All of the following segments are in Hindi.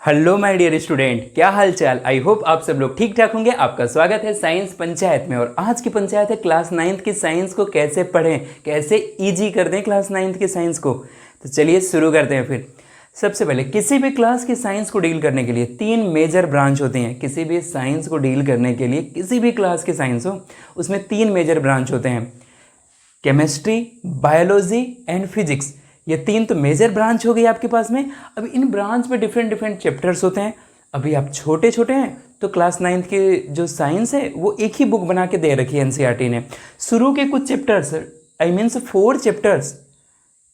हेलो माय डियर स्टूडेंट, क्या हाल चाल। आई होप आप सब लोग ठीक ठाक होंगे। आपका स्वागत है साइंस पंचायत में। और आज की पंचायत है क्लास 9th की साइंस को कैसे पढ़ें, कैसे इजी कर दें क्लास 9th की साइंस को। तो चलिए शुरू करते हैं। फिर सबसे पहले किसी भी क्लास की साइंस को डील करने के लिए 3 मेजर ब्रांच होती हैं। किसी भी साइंस को डील करने के लिए, किसी भी क्लास की साइंस हो, उसमें 3 मेजर ब्रांच होते हैं, केमिस्ट्री, बायोलॉजी एंड फिजिक्स। ये 3 तो मेजर ब्रांच हो गई आपके पास में। अब इन ब्रांच में डिफरेंट डिफरेंट चैप्टर्स होते हैं। अभी आप छोटे छोटे हैं तो क्लास 9th के जो साइंस है वो एक ही बुक बना के दे रखी है एनसीईआरटी ने। शुरू के कुछ chapters, I means 4 chapters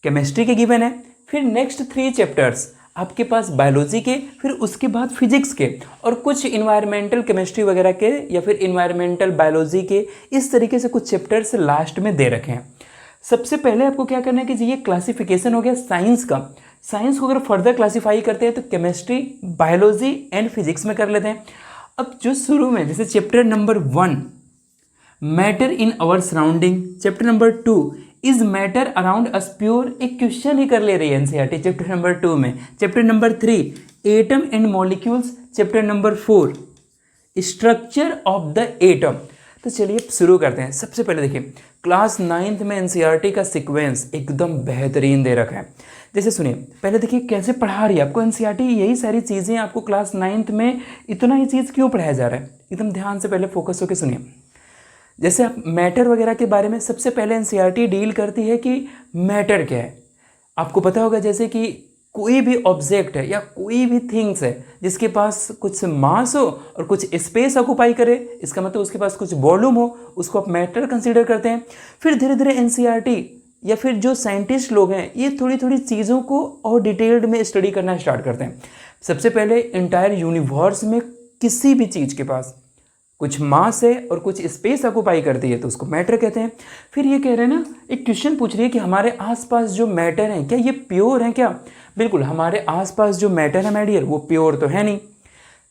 chemistry के गिवन है, फिर नेक्स्ट 3 चैप्टर्स आपके पास बायोलॉजी के, फिर उसके बाद फिजिक्स के, और कुछ इन्वायरमेंटल केमिस्ट्री वगैरह के या फिर इन्वायरमेंटल बायोलॉजी के। इस तरीके से कुछ चैप्टर्स लास्ट में दे रखे हैं। सबसे पहले आपको क्या करना है कि ये क्लासिफिकेशन हो गया साइंस का। साइंस को अगर फर्दर क्लासीफाई करते हैं तो केमिस्ट्री, बायोलॉजी एंड फिजिक्स में कर लेते हैं। अब जो शुरू में जैसे chapter number 1 matter in our surrounding, chapter number 2 is matter around us pure, एक क्वेश्चन ही कर ले रही है एनसीईआरटी चैप्टर नंबर 2 में। Chapter number 3 atom and molecules, chapter number 4 structure of the atom. तो चलिए शुरू करते हैं। सबसे पहले देखिए क्लास 9th में एनसीईआरटी का सीक्वेंस एकदम बेहतरीन दे रखा है। जैसे सुनिए, पहले देखिए कैसे पढ़ा रही है आपको एनसीईआरटी। यही सारी चीज़ें आपको क्लास 9th में इतना ही चीज़ क्यों पढ़ाया जा रहा है, एकदम ध्यान से पहले फोकस होकर सुनिए। जैसे आप मैटर वगैरह के बारे में सबसे पहले एनसीईआरटी डील करती है कि मैटर क्या है। आपको पता होगा जैसे कि कोई भी ऑब्जेक्ट है या कोई भी थिंग्स है जिसके पास कुछ मास हो और कुछ स्पेस ऑक्युपाई करे, इसका मतलब उसके पास कुछ वॉल्यूम हो, उसको आप मैटर कंसीडर करते हैं। फिर धीरे धीरे एनसीईआरटी या फिर जो साइंटिस्ट लोग हैं ये थोड़ी थोड़ी चीज़ों को और डिटेल्ड में स्टडी करना स्टार्ट करते हैं। सबसे पहले इंटायर यूनिवर्स में किसी भी चीज़ के पास कुछ मास है और कुछ स्पेस ऑक्युपाई करती है तो उसको मैटर कहते हैं। फिर ये कह रहे हैं ना, एक क्वेश्चन पूछ रही है कि हमारे आसपास जो मैटर है क्या ये प्योर है क्या। बिल्कुल, हमारे आसपास जो मैटर है माय डियर वो प्योर तो है नहीं।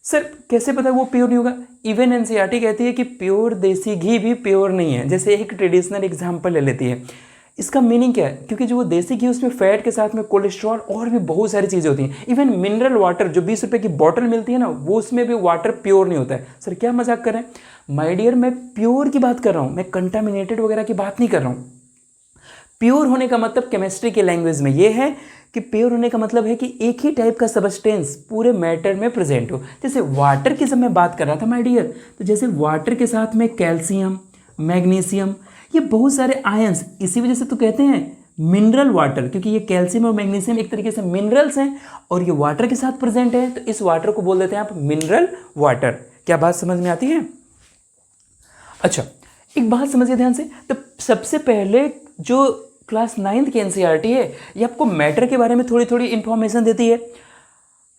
सर कैसे पता वो प्योर नहीं होगा। इवन एनसीईआरटी कहती है कि प्योर देसी घी भी प्योर नहीं है। जैसे एक ट्रेडिशनल एग्जाम्पल ले लेती है। इसका मीनिंग क्या है, क्योंकि जो वो देसी घी उसमें फैट के साथ में कोलेस्ट्रॉल और भी बहुत सारी चीज़ें होती हैं। इवन मिनरल वाटर जो 20 रुपये की बॉटल मिलती है ना, वो उसमें भी वाटर प्योर नहीं होता है। सर क्या मजाक कर रहे हैं माय डियर, मैं प्योर की बात कर रहा हूँ, मैं कंटामिनेटेड वगैरह की बात नहीं कर रहा हूँ। प्योर होने का मतलब केमिस्ट्री के लैंग्वेज में ये है कि प्योर होने का मतलब है कि एक ही टाइप का सबस्टेंस पूरे मैटर में प्रेजेंट हो। जैसे वाटर की जब मैं बात कर रहा था माय डियर, तो जैसे वाटर के साथ में कैल्शियम, मैग्नीशियम, ये बहुत सारे आयंस, इसी वजह से तो कहते हैं मिनरल वाटर, क्योंकि ये कैल्शियम और मैग्नीशियम एक तरीके से मिनरल्स हैं और ये वाटर के साथ प्रेजेंट है, तो इस वाटर को बोल देते हैं आप मिनरल वाटर। क्या बात समझ में आती है? अच्छा, एक बात समझिए ध्यान से। तो सबसे पहले जो क्लास 9th की एनसीईआरटी है ये आपको मैटर के बारे में थोड़ी थोड़ी इंफॉर्मेशन देती है।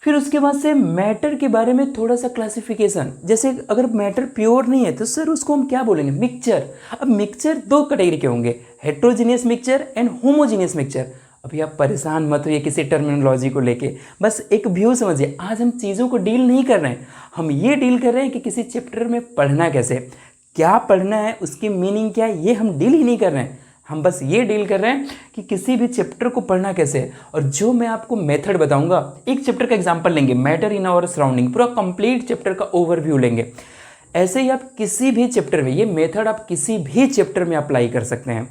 फिर उसके बाद से मैटर के बारे में थोड़ा सा क्लासिफिकेशन। जैसे अगर मैटर प्योर नहीं है तो सर उसको हम क्या बोलेंगे, मिक्सचर। अब मिक्सचर 2 कैटेगरी के होंगे, heterogeneous mixture and homogeneous mixture. अभी आप परेशान मत होइए किसी टर्मिनोलॉजी को लेके, बस एक व्यू समझिए। आज हम चीज़ों को डील नहीं कर रहे हैं, हम ये डील कर रहे हैं कि किसी चैप्टर में पढ़ना कैसे, क्या पढ़ना है, उसकी मीनिंग क्या है, ये हम डील ही नहीं कर रहे हैं। हम बस ये डील कर रहे हैं कि किसी भी चैप्टर को पढ़ना कैसे है। और जो मैं आपको मेथड बताऊंगा, एक चैप्टर का एग्जांपल लेंगे, मैटर इन आवर सराउंडिंग, पूरा कंप्लीट चैप्टर का ओवरव्यू लेंगे। ऐसे ही आप किसी भी चैप्टर में, ये मेथड आप किसी भी चैप्टर में अप्लाई कर सकते हैं,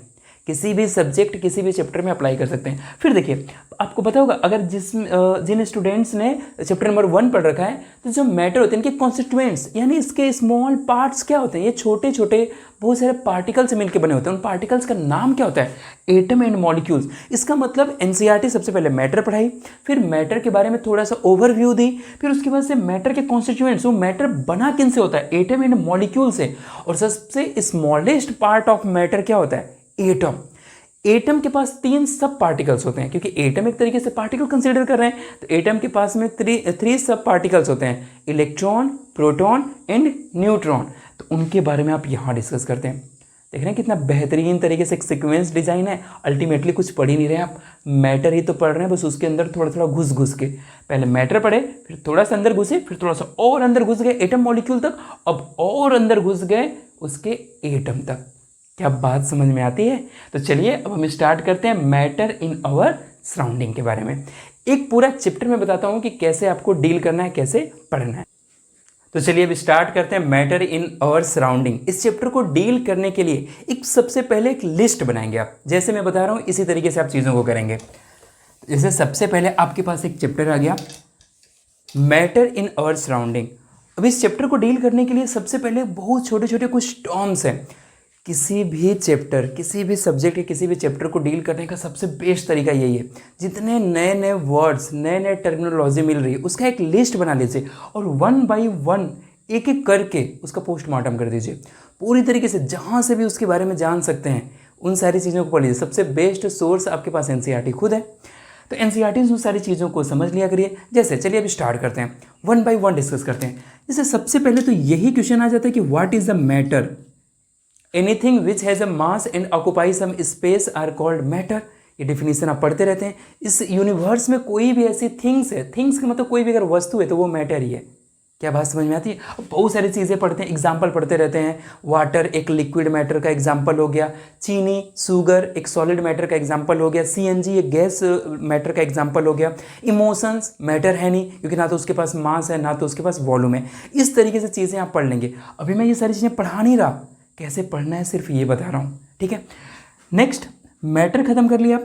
किसी भी सब्जेक्ट किसी भी चैप्टर में अप्लाई कर सकते हैं। फिर देखिए आपको पता होगा, अगर जिन स्टूडेंट्स ने चैप्टर नंबर 1 पढ़ रखा है, तो जो मैटर होते हैं इनके कॉन्स्टिट्यूएंट्स यानी इसके स्मॉल पार्ट्स क्या होते हैं, ये छोटे छोटे बहुत सारे पार्टिकल से मिलकर बने होते हैं। उन पार्टिकल्स का नाम क्या होता है, एटम एंड मॉलिक्यूल्स। इसका मतलब एनसीईआरटी सबसे पहले मैटर पढ़ाई, फिर मैटर के बारे में थोड़ा सा ओवरव्यू दी, फिर उसके बाद से मैटर के कॉन्स्टिट्यूएंट्स, वो मैटर बना किन से होता है, एटम एंड मॉलिक्यूल से। और सबसे स्मॉलेस्ट पार्ट ऑफ मैटर क्या होता है, एटम। एटम के पास 3 सब पार्टिकल्स होते हैं, क्योंकि एटम एक तरीके से पार्टिकल कंसीडर कर रहे हैं, तो एटम के पास में 3 सब पार्टिकल्स होते हैं, इलेक्ट्रॉन, प्रोटॉन एंड न्यूट्रॉन। तो उनके बारे में आप यहाँ डिस्कस करते हैं। देख रहे हैं कितना बेहतरीन तरीके से एक सीक्वेंस डिजाइन है। अल्टीमेटली कुछ पढ़ ही नहीं रहे आप, मैटर ही तो पढ़ रहे हैं, बस उसके अंदर थोड़ा थोड़ा घुस घुस के। पहले मैटर पढ़े, फिर थोड़ा सा अंदर घुसे, फिर थोड़ा सा और अंदर घुस गए एटम मॉलिक्यूल तक, अब और अंदर घुस गए उसके एटम तक। क्या बात समझ में आती है? तो चलिए अब हम स्टार्ट करते हैं मैटर इन आवर सराउंडिंग के बारे में। एक पूरा चैप्टर में बताता हूँ कि कैसे आपको डील करना है, कैसे पढ़ना है। तो चलिए अब स्टार्ट करते हैं मैटर इन आवर सराउंडिंग। इस चैप्टर को डील करने के लिए एक सबसे पहले एक लिस्ट बनाएंगे आप, जैसे मैं बता रहा हूँ इसी तरीके से आप चीज़ों को करेंगे। जैसे सबसे पहले आपके पास एक चैप्टर आ गया मैटर इन आवर सराउंडिंग। अब इस चैप्टर को डील करने के लिए सबसे पहले बहुत छोटे छोटे कुछ टर्म्स हैं। किसी भी चैप्टर, किसी भी सब्जेक्ट के किसी भी चैप्टर को डील करने का सबसे बेस्ट तरीका यही है, जितने नए नए वर्ड्स, नए नए टर्मिनोलॉजी मिल रही है उसका एक लिस्ट बना लीजिए और वन बाय वन एक एक करके उसका पोस्टमार्टम कर दीजिए। पूरी तरीके से जहाँ से भी उसके बारे में जान सकते हैं उन सारी चीज़ों को पढ़ लीजिए। सबसे बेस्ट सोर्स आपके पास एनसीईआरटी खुद है, तो एनसीईआरटी उन सारी चीज़ों को समझ लिया करिए। जैसे चलिए अभी स्टार्ट करते हैं, वन बाय वन डिस्कस करते हैं। जैसे सबसे पहले तो यही क्वेश्चन आ जाता है कि what is the matter. Anything which has a mass and occupy some space are called matter. ये डिफिनीशन आप पढ़ते रहते हैं। इस यूनिवर्स में कोई भी ऐसी थिंग्स है, थिंग्स का मतलब कोई भी अगर वस्तु है तो वो मैटर ही है। क्या बात समझ में आती है? बहुत सारी चीज़ें पढ़ते हैं, एग्जाम्पल पढ़ते रहते हैं। वाटर एक लिक्विड मैटर का एग्जाम्पल हो गया, चीनी शुगर एक सॉलिड मैटर का एग्जाम्पल हो गया, सीएनजी एक गैस मैटर का एग्जाम्पल हो गया। इमोशंस मैटर है नहीं, क्योंकि ना तो उसके पास मास है ना तो उसके पास वॉल्यूम है। इस तरीके से चीज़ें आप पढ़ लेंगे। अभी मैं ये सारी चीज़ें पढ़ा नहीं रहा, कैसे पढ़ना है सिर्फ ये बता रहा हूँ, ठीक है। नेक्स्ट, मैटर खत्म कर लिया,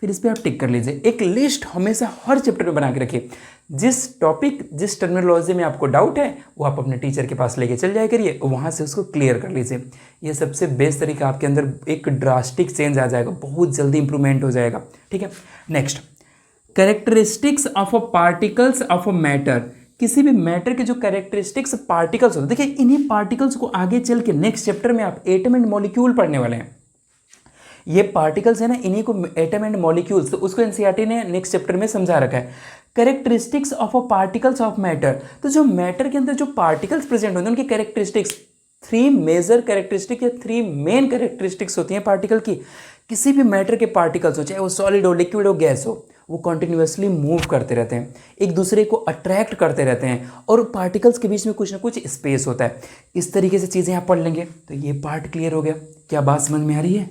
फिर इस पर आप टिक कर लीजिए। एक लिस्ट हमेशा हर चैप्टर में बना के रखिए। जिस टॉपिक, जिस टर्मिनोलॉजी में आपको डाउट है वो आप अपने टीचर के पास लेके चल जाया करिए, वहाँ से उसको क्लियर कर लीजिए। ये सबसे बेस्ट तरीका, आपके अंदर एक ड्रास्टिक चेंज आ जाएगा, बहुत जल्दी इंप्रूवमेंट हो जाएगा, ठीक है। Next, characteristics of a particles of a matter. किसी भी मैटर के जो कैरेक्टरिस्टिक्स पार्टिकल्स होते हैं, देखिए इन्हीं पार्टिकल्स को आगे चल के नेक्स्ट चैप्टर में आप एटम एंड मॉलिक्यूल पढ़ने वाले हैं। ये पार्टिकल्स है ना, इन्हीं को एटम एंड मॉलिक्यूल्स, तो उसको एनसीईआरटी ने नेक्स्ट चैप्टर में समझा रखा है। Characteristics of a particles of matter, तो जो मैटर के अंदर जो पार्टिकल्स प्रेजेंट होते हैं उनकी कैरेक्टरिस्टिक्स, 3 मेजर कैरेक्टरिस्टिक या 3 मेन कैरेक्टरिस्टिक्स होती हैं पार्टिकल की। किसी भी मैटर के पार्टिकल्स हो, चाहे वो सॉलिड हो, लिक्विड हो, गैस हो, वो कॉन्टिन्यूसली मूव करते रहते हैं, एक दूसरे को अट्रैक्ट करते रहते हैं और पार्टिकल्स के बीच में कुछ ना कुछ स्पेस होता है। इस तरीके से चीज़ें आप पढ़ लेंगे तो ये पार्ट क्लियर हो गया। क्या बात समझ में आ रही है?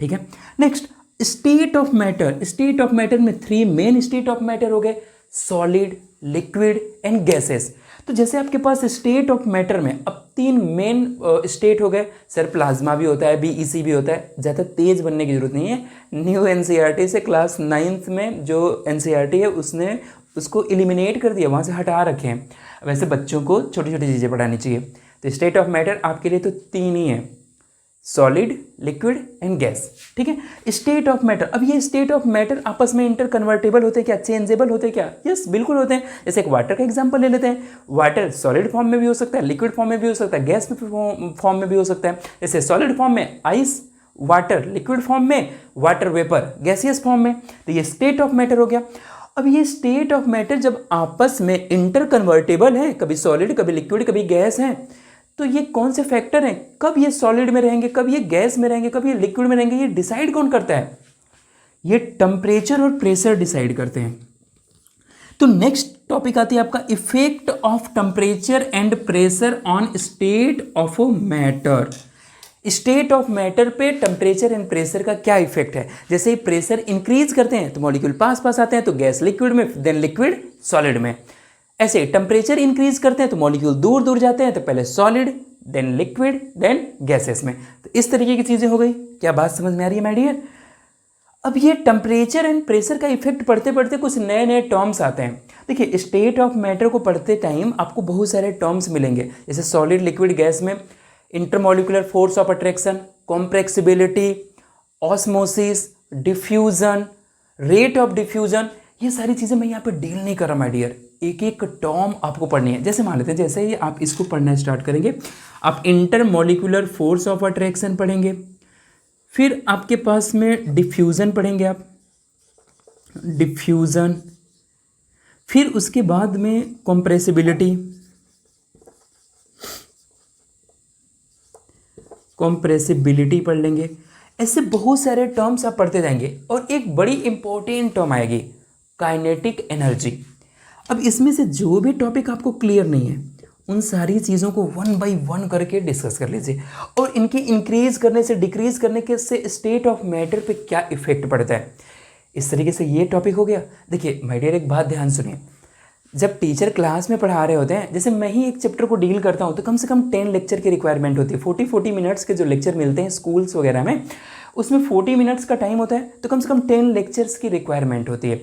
ठीक है। Next, state of matter. State of matter में 3 मेन स्टेट ऑफ मैटर हो गए, सॉलिड, लिक्विड एंड गैसेस। तो जैसे आपके पास स्टेट ऑफ मैटर में अब 3 मेन स्टेट हो गए। सर प्लाज्मा भी होता है, बीईसी भी होता है, ज़्यादा तेज बनने की जरूरत नहीं है। न्यू एनसीईआरटी से क्लास 9th में जो एनसीईआरटी है उसने उसको एलिमिनेट कर दिया, वहाँ से हटा रखे हैं। वैसे बच्चों को छोटी छोटी चीज़ें पढ़ानी चाहिए। तो स्टेट ऑफ मैटर आपके लिए तो 3 ही है, सॉलिड, लिक्विड एंड गैस, ठीक है। स्टेट ऑफ मैटर, अब ये स्टेट ऑफ मैटर आपस में इंटर कन्वर्टेबल होते हैं क्या, चेंजेबल होते हैं क्या? यस, बिल्कुल होते हैं। जैसे एक वाटर का एग्जांपल ले लेते हैं। वाटर सॉलिड फॉर्म में भी हो सकता है, लिक्विड फॉर्म में भी हो सकता है, गैस फॉर्म में भी हो सकता है। जैसे सॉलिड फॉर्म में आइस वाटर, लिक्विड फॉर्म में वाटर वेपर, गैसियस फॉर्म में। तो ये स्टेट ऑफ मैटर हो गया। अब ये स्टेट ऑफ मैटर जब आपस में इंटर कन्वर्टेबल है, कभी सॉलिड, कभी लिक्विड, कभी गैस है, तो ये कौन से फैक्टर हैं, कब ये सॉलिड में रहेंगे, कब ये गैस में रहेंगे, कब ये लिक्विड में रहेंगे, ये डिसाइड कौन करता है? ये टेम्परेचर और प्रेशर डिसाइड करते हैं। तो नेक्स्ट टॉपिक आती है आपका effect of temperature and pressure on state of matter. State of matter पे टेम्परेचर एंड प्रेशर का क्या इफेक्ट है? जैसे ही प्रेशर इंक्रीज करते हैं तो मॉलिक्यूल पास पास आते हैं, तो गैस लिक्विड में, देन लिक्विड सॉलिड में। ऐसे टेम्परेचर इंक्रीज करते हैं तो मॉलिक्यूल दूर दूर जाते हैं, तो पहले solid, then liquid, then gases में। तो इस तरीके की चीज़ें हो गई। क्या बात समझ में आ रही है माय डियर? अब ये टेम्परेचर एंड प्रेशर का इफेक्ट पढ़ते पढ़ते कुछ नए नए टर्म्स आते हैं। देखिए स्टेट ऑफ मैटर को पढ़ते टाइम आपको बहुत सारे टर्म्स मिलेंगे, जैसे सॉलिड, लिक्विड, गैस में intermolecular force of attraction, compressibility, osmosis, diffusion, rate of diffusion. ये सारी चीज़ें मैं यहाँ पे डील नहीं कर रहा माय डियर, एक एक टर्म आपको पढ़नी है। जैसे मान लेते हैं, जैसे ही आप इसको पढ़ना स्टार्ट करेंगे, आप इंटरमॉलिक्यूलर फोर्स ऑफ अट्रैक्शन पढ़ेंगे, फिर आपके पास में डिफ्यूज़न पढ़ेंगे आप, डिफ्यूज़न, फिर उसके बाद में कॉम्प्रेसिबिलिटी, कॉम्प्रेसिबिलिटी पढ़ लेंगे। ऐसे बहुत सारे टर्म्स आप पढ़ते जाएंगे और एक बड़ी इंपॉर्टेंट टर्म आएगी, काइनेटिक एनर्जी। अब इसमें से जो भी टॉपिक आपको क्लियर नहीं है उन सारी चीज़ों को 1 बाय 1 करके डिस्कस कर लीजिए, और इनके इंक्रीज करने से, डिक्रीज करने के से स्टेट ऑफ मैटर पे क्या इफेक्ट पड़ता है, इस तरीके से ये टॉपिक हो गया। देखिए माय डियर, एक बात ध्यान सुनिए, जब टीचर क्लास में पढ़ा रहे होते हैं, जैसे मैं ही एक चैप्टर को डील करता हूँ तो कम से कम 10 लेक्चर की रिक्वायरमेंट होती है। 40 मिनट्स के जो लेक्चर मिलते हैं स्कूल्स वगैरह में, उसमें 40 मिनट्स का टाइम होता है, तो कम से कम 10 लेक्चर्स की रिक्वायरमेंट होती है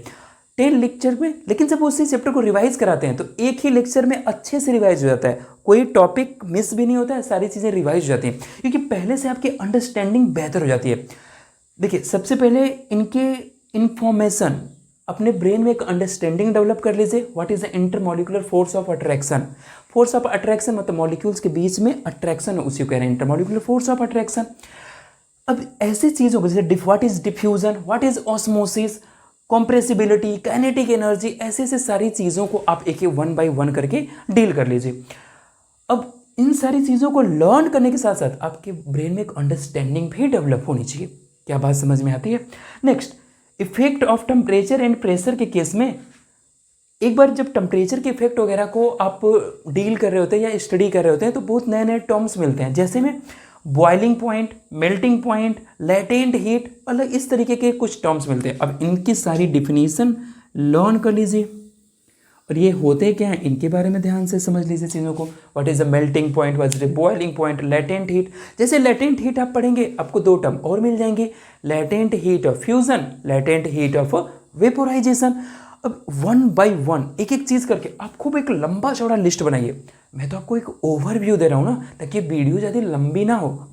10 लेक्चर में। लेकिन जब उसी चैप्टर को रिवाइज कराते हैं तो एक ही लेक्चर में अच्छे से रिवाइज हो जाता है, कोई टॉपिक मिस भी नहीं होता है, सारी चीज़ें रिवाइज हो जाती हैं, क्योंकि पहले से आपकी अंडरस्टैंडिंग बेहतर हो जाती है। देखिए सबसे पहले इनके इन्फॉर्मेशन, अपने ब्रेन में एक अंडरस्टैंडिंग डेवलप कर लीजिए। What is the intermolecular force of attraction. Force of attraction मतलब मॉलिक्यूल्स के बीच में अट्रैक्शन है, उसी को कह रहे हैं इंटरमॉलिक्यूलर फोर्स ऑफ अट्रैक्शन। अब ऐसी चीज़ों को जैसे what is diffusion, what is osmosis, compressibility, kinetic energy, ऐसे ऐसे सारी चीज़ों को आप एक 1 बाय 1 करके डील कर लीजिए। अब इन सारी चीज़ों को लर्न करने के साथ साथ आपके ब्रेन में एक अंडरस्टैंडिंग भी डेवलप होनी चाहिए। क्या बात समझ में आती है? Next, effect of temperature and pressure के केस में, एक बार जब टेम्परेचर के इफेक्ट वगैरह को आप डील कर रहे होते हैं या स्टडी कर रहे होते हैं तो बहुत नए नए टर्म्स मिलते हैं, जैसे में boiling point, melting point, latent heat, अलग इस तरीके के कुछ टर्म्स मिलते हैं। अब इनकी सारी डिफिनीशन लर्न कर लीजिए और ये होते क्या हैं इनके बारे में ध्यान से समझ लीजिए चीज़ों को। What is the melting point, what is the boiling point, latent heat. जैसे लेटेंट हीट आप पढ़ेंगे आपको 2 टर्म और मिल जाएंगे, latent heat of fusion, latent heat of vaporisation. अब 1 बाय 1 एक एक चीज़ करके आप खूब एक लंबा चौड़ा लिस्ट बनाइए। मैं तो आपको एक ओवरव्यू दे रहा हूँ ना, ताकि वीडियो ज़्यादा लंबी ना हो।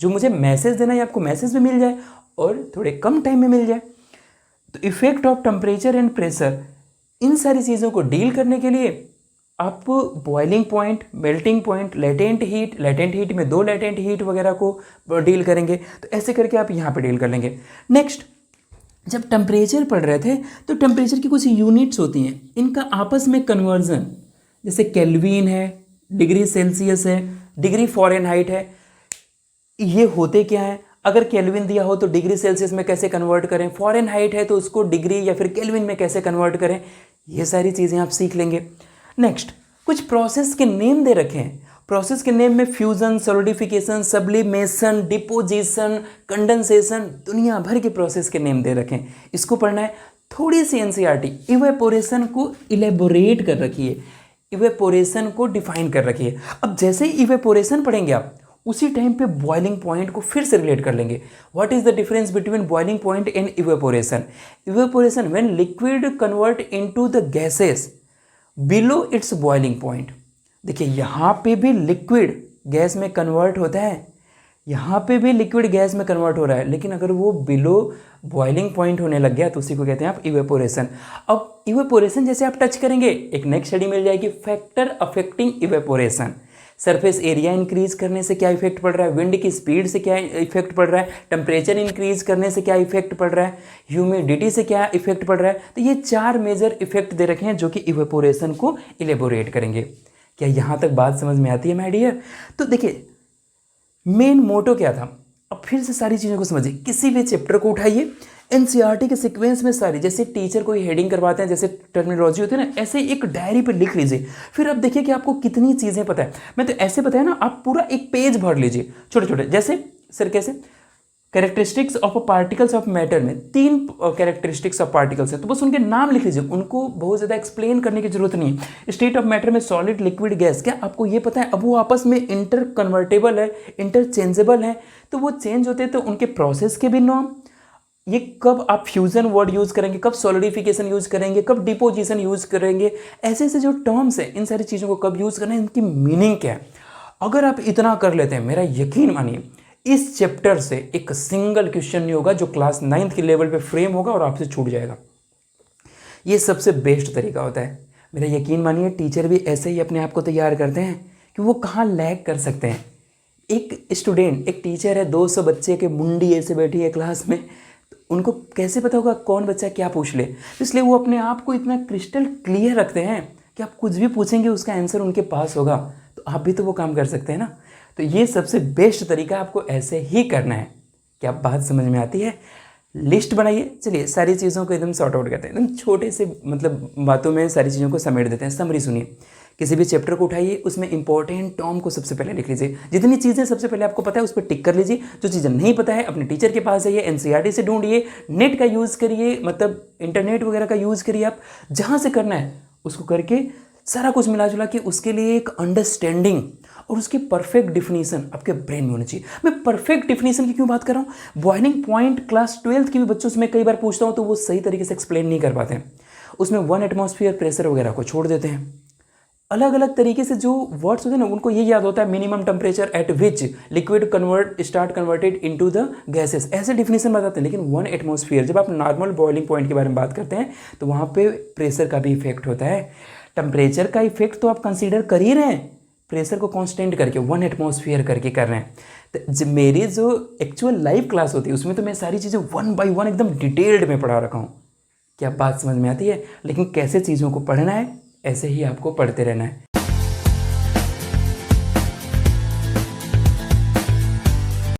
जो मुझे मैसेज देना है आपको मैसेज में मिल जाए और थोड़े कम टाइम में मिल जाए। तो effect of temperature and pressure, इन सारी चीज़ों को डील करने के लिए आप boiling point, melting point, latent heat में 2 लेटेंट हीट वगैरह को डील करेंगे। तो ऐसे करके आप यहाँ पे डील कर लेंगे। नेक्स्ट, जब टेम्परेचर पढ़ रहे थे तो टेम्परेचर की कुछ यूनिट्स होती हैं, इनका आपस में कन्वर्जन, जैसे केल्विन है, डिग्री सेल्सियस है, डिग्री फ़ारेनहाइट है। ये होते क्या है, अगर केल्विन दिया हो तो डिग्री सेल्सियस में कैसे कन्वर्ट करें, फ़ारेनहाइट है तो उसको डिग्री या फिर केल्विन में कैसे कन्वर्ट करें, ये सारी चीज़ें आप सीख लेंगे। नेक्स्ट, कुछ प्रोसेस के नेम दे रखे हैं। प्रोसेस के नेम में fusion, solidification, sublimation, deposition, condensation, दुनिया भर के प्रोसेस के नेम दे रखे हैं। इसको पढ़ना है। थोड़ी सी एनसीईआरटी इवेपोरेशन को इलेबोरेट कर रखी है, इवेपोरेशन को डिफाइन कर रखी है। अब जैसे ही इवेपोरेशन पढ़ेंगे आप, उसी टाइम पे बॉइलिंग पॉइंट को फिर से रिलेट कर लेंगे। What is the difference between boiling point and evaporation. Evaporation when liquid convert into the gases below it's boiling point. देखिए यहाँ पे भी लिक्विड गैस में कन्वर्ट होता है, यहाँ पे भी लिक्विड गैस में कन्वर्ट हो रहा है, लेकिन अगर वो बिलो बॉइलिंग पॉइंट होने लग गया तो उसी को कहते हैं आप इवेपोरेशन। अब इवेपोरेशन जैसे आप टच करेंगे एक नेक्स्ट स्टडी मिल जाएगी, factor affecting evaporation. Surface area increase करने से क्या इफेक्ट पड़ रहा है, विंड की स्पीड से क्या इफेक्ट पड़ रहा है, टेम्परेचर इंक्रीज करने से क्या इफेक्ट पड़ रहा है, ह्यूमिडिटी से क्या इफेक्ट पड़ रहा है। तो ये 4 मेजर इफेक्ट दे रखे हैं जो कि इवेपोरेशन को इलेबोरेट करेंगे। क्या यहाँ तक बात समझ में आती है माय डियर? तो देखिए मेन मोटो क्या था, अब फिर से सारी चीज़ों को समझिए। किसी भी चैप्टर को उठाइए, एनसीईआरटी के सीक्वेंस में सारी, जैसे टीचर कोई हेडिंग करवाते हैं, जैसे टर्मिनोलॉजी होती है ना, ऐसे एक डायरी पे लिख लीजिए। फिर अब देखिए कि आपको कितनी चीज़ें पता है। मैं तो ऐसे बताया ना, आप पूरा एक पेज भर लीजिए छोटे छोटे। जैसे सर कैसे, characteristics of particles of matter में 3 कैरेक्टरिस्टिक्स ऑफ पार्टिकल्स है, तो बस उनके नाम लिख लीजिए, उनको बहुत ज़्यादा एक्सप्लेन करने की जरूरत नहीं है। स्टेट ऑफ मैटर में सॉलिड, लिक्विड, गैस, क्या आपको ये पता है? अब वो आपस में इंटर कन्वर्टेबल है, इंटरचेंजेबल है, तो वो चेंज होते हैं, तो उनके प्रोसेस के भी नाम, ये कब आप फ्यूजन वर्ड यूज़ करेंगे, कब सॉलिडिफिकेशन यूज़ करेंगे, कब डिपोजिशन यूज़ करेंगे, ऐसे ऐसे जो टर्म्स हैं, इन सारी चीज़ों को कब यूज़ करना है, इनकी मीनिंग क्या है। अगर आप इतना कर लेते हैं, मेरा यकीन मानिए इस चैप्टर से एक सिंगल क्वेश्चन नहीं होगा जो क्लास 9th के लेवल पे फ्रेम होगा और आपसे छूट जाएगा। ये सबसे बेस्ट तरीका होता है। मेरा यकीन मानिए टीचर भी ऐसे ही अपने आप को तैयार करते हैं कि वो कहाँ लैग कर सकते हैं। एक स्टूडेंट, एक टीचर है, 200 बच्चे के मुंडी ऐसे बैठी है क्लास में, तो उनको कैसे पता होगा कौन बच्चा क्या पूछ ले। तो इसलिए वो अपने आप को इतना क्रिस्टल क्लियर रखते हैं कि आप कुछ भी पूछेंगे उसका आंसर उनके पास होगा। तो आप भी तो वो काम कर सकते हैं ना। तो ये सबसे बेस्ट तरीका, आपको ऐसे ही करना है। क्या बात समझ में आती है? लिस्ट बनाइए। चलिए सारी चीज़ों को एकदम सॉर्ट आउट करते हैं, एकदम छोटे से मतलब बातों में सारी चीज़ों को समेट देते हैं। समरी सुनिए, किसी भी चैप्टर को उठाइए, उसमें इंपॉर्टेंट टर्म को सबसे पहले लिख लीजिए। जितनी चीज़ें सबसे पहले आपको पता है उस पर टिक कर लीजिए। जो चीज़ें नहीं पता है अपने टीचर के पास जाइए, एनसीईआरटी से ढूंढिए, नेट का यूज़ करिए, मतलब इंटरनेट वगैरह का यूज़ करिए। आप जहाँ से करना है उसको करके सारा कुछ मिला जुला के उसके लिए एक अंडरस्टैंडिंग और उसकी परफेक्ट डिफिनीशन आपके ब्रेन में होनी चाहिए। मैं परफेक्ट डिफिनीशन की क्यों बात कर रहा हूँ? बॉइलिंग पॉइंट क्लास 12th के भी बच्चों से मैं कई बार पूछता हूँ तो वो सही तरीके से एक्सप्लेन नहीं कर पाते हैं। उसमें 1 एटमॉस्फेयर प्रेशर वगैरह को छोड़ देते हैं। अलग अलग तरीके से जो वर्ड्स होते हैं ना उनको ये याद होता है, minimum temperature at which liquid converted into the gases, ऐसे डिफिनेशन बताते हैं। लेकिन 1 एटमॉस्फेयर, जब आप नॉर्मल बॉइलिंग पॉइंट के बारे में बात करते हैं तो वहाँ पे प्रेशर का भी इफेक्ट होता है। टेम्परेचर का इफेक्ट तो आप कंसीडर कर ही रहे हैं, प्रेशर को कांस्टेंट करके 1 एटमॉस्फेयर करके कर रहे हैं। तो मेरी जो एक्चुअल लाइव क्लास होती है उसमें तो मैं सारी चीज़ें 1 by 1 एकदम डिटेल्ड में पढ़ा रखा हूँ। क्या बात समझ में आती है? लेकिन कैसे चीज़ों को पढ़ना है, ऐसे ही आपको पढ़ते रहना है।